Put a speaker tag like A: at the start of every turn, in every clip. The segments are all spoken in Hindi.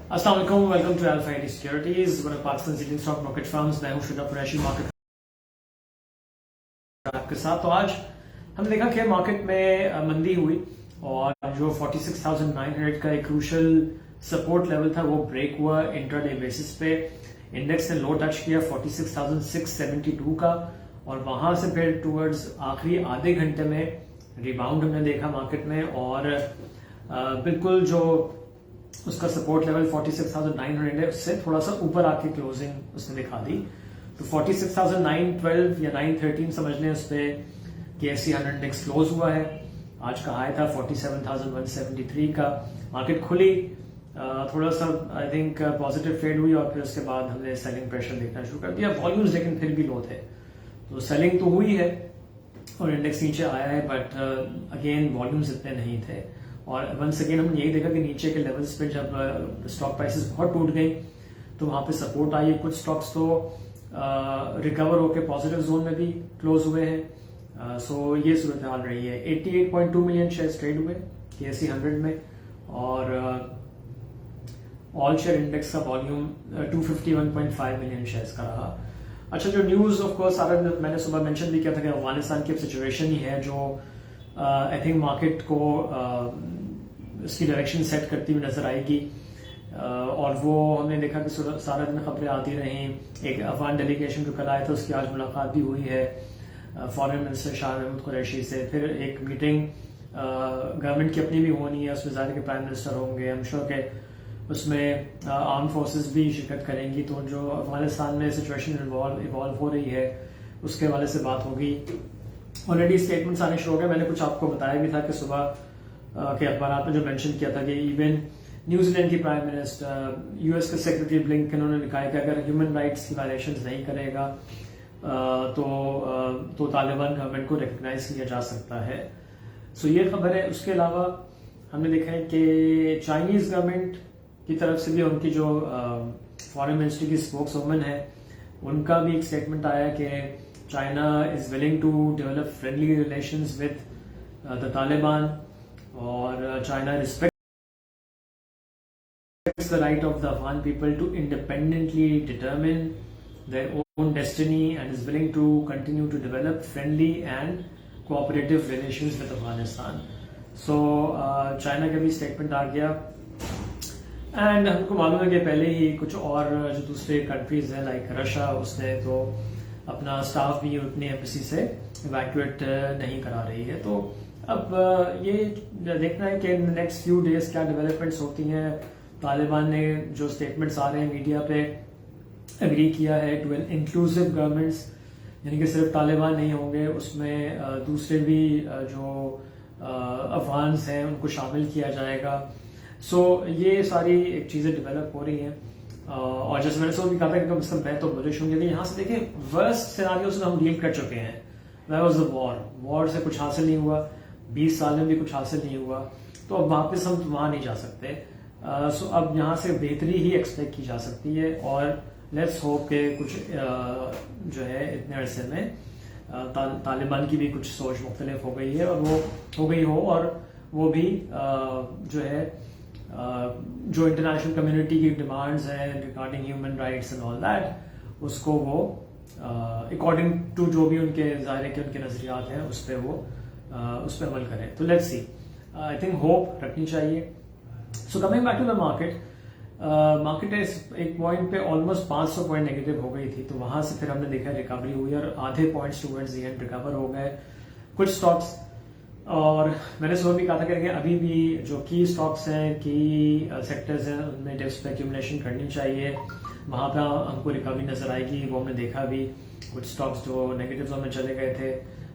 A: अस्सलाम वालेकुम, welcome to Alpha AT Securities, one of Pakistan leading stock market firms. मैं हूं शुदा कुरैशी मार्केट आपके साथ। तो आज हमने देखा कि मार्केट में मंदी हुई और जो 46,900 का एक क्रूशल सपोर्ट लेवल था वो ब्रेक हुआ इंट्राडे बेसिस पे। इंडेक्स ने लो टच किया 46,672 का और वहां से फिर टूवर्ड्स आखिरी आधे घंटे में रिबाउंड हमने देखा मार्केट में और बिल्कुल जो उसका सपोर्ट लेवल 46,900 है उससे थोड़ा सा ऊपर आके क्लोजिंग उसने दिखा दी। तो 46,912 या 913 समझ लें उस पर KSE 100 इंडेक्स क्लोज हुआ है। आज का हाई था 47,173 का। मार्केट खुली थोड़ा सा आई थिंक पॉजिटिव ट्रेड हुई और फिर उसके बाद हमने सेलिंग प्रेशर देखना शुरू कर दिया। वॉल्यूम्स लेकिन फिर भी लो थे, तो सेलिंग तो हुई है और इंडेक्स नीचे आया है, बट अगेन वॉल्यूम्स इतने नहीं थे। और वंस अगेन हमने यही देखा कि नीचे के लेवल्स पे जब स्टॉक प्राइसेस बहुत टूट गई तो वहां पे सपोर्ट आई है। कुछ स्टॉक्स तो रिकवर होकर पॉजिटिव जोन में भी क्लोज हुए हैं। सो ये सूरत हाल रही है। 88.2 मिलियन शेयर्स ट्रेड हुए KSE 100 में और ऑल शेयर इंडेक्स का वॉल्यूम 251.5 मिलियन शेयर्स का रहा। अच्छा, जो न्यूज ऑफ कोर्स सारा मैंने सुबह मेंशन भी किया था कि अफगानिस्तान की सिचुएशन ही है जो आई थिंक मार्केट को उसकी डायरेक्शन सेट करती हुई नजर आएगी। और वो हमने देखा कि सारा दिन खबरें आती रहीं। एक अफगान डेलीगेशन जो कल आया था उसकी आज मुलाकात भी हुई है फॉरेन मिनिस्टर शाह महमूद कुरैशी से। फिर एक मीटिंग गवर्नमेंट की अपनी भी होनी है, उसमें ज़ाहिर के प्राइम मिनिस्टर होंगे। हम श्योर के उसमें आर्म फोर्सेस भी शिरकत करेंगी। तो जो अफगानिस्तान में सिचुएशन इवॉल्व हो रही है उसके हवाले से बात होगी। ऑलरेडी स्टेटमेंट्स आने शुरू हो गए। मैंने कुछ आपको बताया भी था कि सुबह के अखबार में जो मेंशन किया था कि इवन न्यूजीलैंड की प्राइम मिनिस्टर, यूएस के सेक्रेटरी ब्लिंकन उन्होंने लिखा है कि अगर ह्यूमन राइट्स की वायलेशंस नहीं करेगा तो तालिबान गवर्नमेंट को रिकग्नाइज किया जा सकता है। सो ये खबर है। उसके अलावा हमने देखा है कि चाइनीज गवर्नमेंट की तरफ से भी उनकी जो फॉरेन मिनिस्ट्री की स्पोक्स वुमन है उनका भी एक स्टेटमेंट आया कि China is willing to develop friendly relations with the Taliban, or China respects the right of the Afghan people to independently determine their own destiny and is willing to continue to develop friendly and cooperative relations with Afghanistan. So China का भी स्टेटमेंट आ गया। एंड हमको मालूम है कि पहले ही कुछ और जो दूसरे कंट्रीज हैं लाइक रशिया, उसने तो अपना स्टाफ भी अपनी एम्बेसी से इवैक्यूएट नहीं करा रही है। तो अब ये देखना है कि नेक्स्ट फ्यू डेज क्या डेवलपमेंट्स होती हैं। तालिबान ने जो स्टेटमेंट्स आ रहे हैं मीडिया पे एग्री किया है टू इंक्लूसिव गवर्नमेंट्स, यानी कि सिर्फ तालिबान नहीं होंगे, उसमें दूसरे भी जो अफगान्स हैं उनको शामिल किया जाएगा। सो ये सारी एक चीज़ें डेवलप हो रही हैं। और जैसे मैंने भी कहा था कि कम से कम मैं तो बुलिश हूँ, क्योंकि यहाँ से देखें वर्स्ट सिनारियो से हम डील कर चुके हैं। दैट वाज द वॉर से कुछ हासिल नहीं हुआ, 20 साल में भी कुछ हासिल नहीं हुआ, तो अब वापस हम वहां नहीं जा सकते। सो अब यहाँ से बेहतरी ही एक्सपेक्ट की जा सकती है और लेट्स होप के कुछ जो है इतने अरसे में तालिबान की भी कुछ सोच मुख्तलिफ हो गई है और वो हो गई हो और वो भी जो है जो इंटरनेशनल कम्युनिटी की डिमांड्स हैं regarding human rights and all that, उसको वो अकॉर्डिंग टू जो भी उनके ज़ाहिर के उनके नजरियात हैं उस पर वो उस पर अमल करें। तो let's see, I think hope रखनी चाहिए। So coming back to the market, market एक पॉइंट पे ऑलमोस्ट 500 पॉइंट नेगेटिव हो गई थी, तो वहां से फिर हमने देखा रिकवरी हुई और आधे points towards the end recover हो गए कुछ स्टॉक्स। और मैंने सुबह भी कहा था कि अभी भी जो की स्टॉक्स हैं, की सेक्टर्स हैं, उनमें डिप्स पे एक्यूमुलेशन करनी चाहिए, वहां पे हमको रिकवरी नजर आएगी। वो हमने देखा भी, कुछ स्टॉक्स जो नेगेटिव जोन में चले गए थे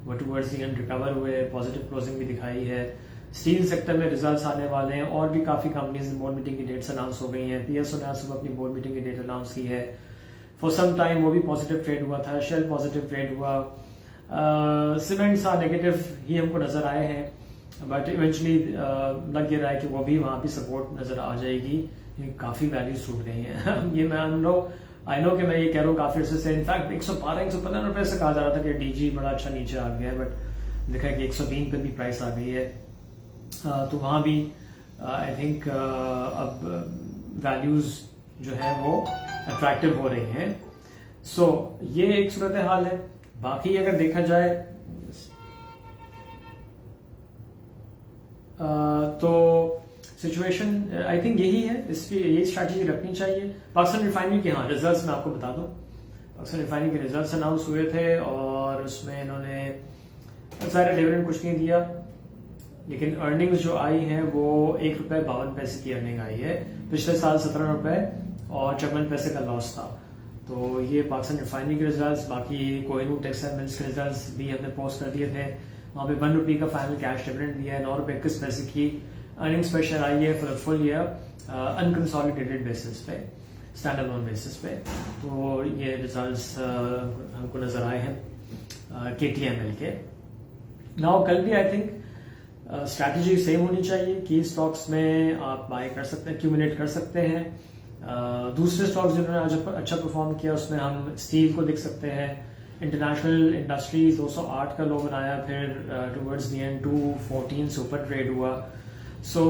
A: वो टूवर्ड्स द एंड रिकवर हुए, पॉजिटिव क्लोजिंग भी दिखाई है। स्टील सेक्टर में रिजल्ट्स आने वाले हैं और भी काफी कंपनीज बोर्ड मीटिंग की डेट्स अनाउंस हो गई हैं। PSO ने आज सुबह अपनी बोर्ड मीटिंग की डेट अनाउंस की है। फॉर सम टाइम वो भी पॉजिटिव ट्रेड हुआ था, शेल पॉजिटिव ट्रेड हुआ, सीमेंट सा नेगेटिव ही हमको नजर आए हैं, बट इवेंचुअली लग ये रहा है कि वो भी वहां भी सपोर्ट नजर आ जाएगी। काफी वैल्यूज टूट गई हैं ये मैं आई नो कि मैं ये कह रहा हूँ काफी अर्से से। इनफैक्ट 112-115 रुपए से कहा जा रहा था कि DG बड़ा अच्छा नीचे आ गया है, बट देखा कि 103 पे भी प्राइस आ गई है। तो वहां भी आई थिंक अब वैल्यूज जो है वो अट्रैक्टिव हो रही हैं। सो ये एक सूरत हाल है। बाकी अगर देखा जाए तो सिचुएशन आई थिंक यही है, इसकी यही स्ट्रैटेजी रखनी चाहिए। पाकिस्तान रिफाइनरी के रिजल्ट्स मैं आपको बता दूं, पाकिस्तान रिफाइनरी के रिजल्ट्स अनाउंस हुए थे और उसमें इन्होंने सारे डिविडेंड कुछ नहीं दिया, लेकिन अर्निंग्स जो आई हैं वो ₹1.52 की अर्निंग आई है। पिछले साल ₹17 और 54 पैसे का लॉस था। तो ये पाकिस्तान रिफाइनरी के रिजल्ट्स। बाकी कोहिनूर टेक्सटाइल मिल्स के रिजल्ट्स भी हमने पोस्ट कर दिए थे, वहाँ पे ₹1 का फाइनल कैश डिविडेंड दिया है। ₹9.21 की अर्निंग्स पर शेयर आई है for the full year unconsolidated basis पे, स्टैंड अलोन बेसिस पे। तो ये रिजल्ट्स हमको नजर आए हैं KTML के। नाउ कल भी आई थिंक स्ट्रैटेजी सेम होनी चाहिए कि स्टॉक्स में आप बाय कर सकते हैं, एक्यूमुलेट कर सकते हैं। दूसरे स्टॉक्स जिन्होंने आज अच्छा परफॉर्म किया उसमें हम स्टील को देख सकते हैं। इंटरनेशनल इंडस्ट्रीज 208 का लो बनाया, फिर टुवर्ड्स द एंड 214 से ऊपर ट्रेड हुआ। सो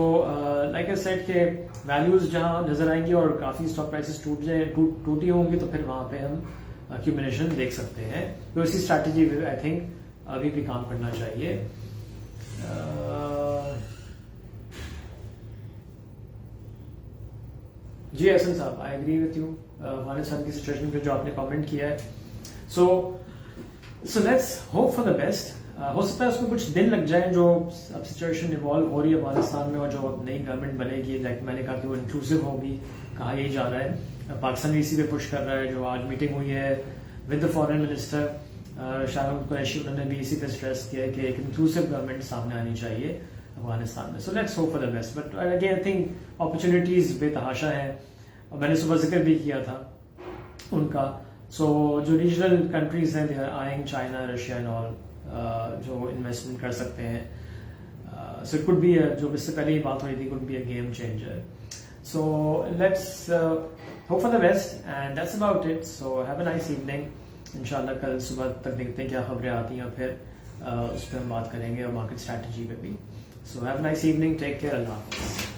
A: लाइक आई सेड के वैल्यूज जहां नजर आएंगी और काफी स्टॉक प्राइसेस टूटी होंगी तो फिर वहां पे हम एक्यूमुलेशन देख सकते हैं। तो इसी स्ट्रैटेजी आई थिंक अभी भी काम करना चाहिए। Ji Ehsan sahab, I agree with you Afghanistan की सिचुएशन पे जो आपने कमेंट किया है। So let's hope for the best. हो सकता है उसमें कुछ दिन लग जाए, जो अब सिचुएशन इवॉल्व हो रही है अफगानिस्तान में और जो अब नई गवर्नमेंट बनेगी, लाइक मैंने कहा कि वो इंक्लूसिव होगी, कहा यही जा रहा है। पाकिस्तान भी इसी पे पुश कर रहा है। जो आज मीटिंग हुई है with the foreign minister Shahrukh Qureshi, उन्होंने भी इसी पे स्ट्रेस किया है कि एक इंक्लूसिव गवर्नमेंट सामने आनी चाहिए अफगानिस्तान में। सो let's hope for the best. But again I think opportunities बेतहाशा हैं और मैंने सुबह जिक्र भी किया था उनका। सो जो रीजनल कंट्रीज हैं, they are eyeing China, Russia and all, जो इन्वेस्टमेंट कर सकते हैं। सो इट कुड बी, जो इससे पहले ही बात हो रही थी, could be a game changer. So let's hope for the best and that's about it. So have a nice evening. इंशाल्लाह कल सुबह तक देखते हैं क्या खबरें आती हैं, फिर उस पर हम बात करेंगे और मार्केट स्ट्रैटेजी पे भी। So have a nice evening, take care, अल्लाह हाफ़िज़।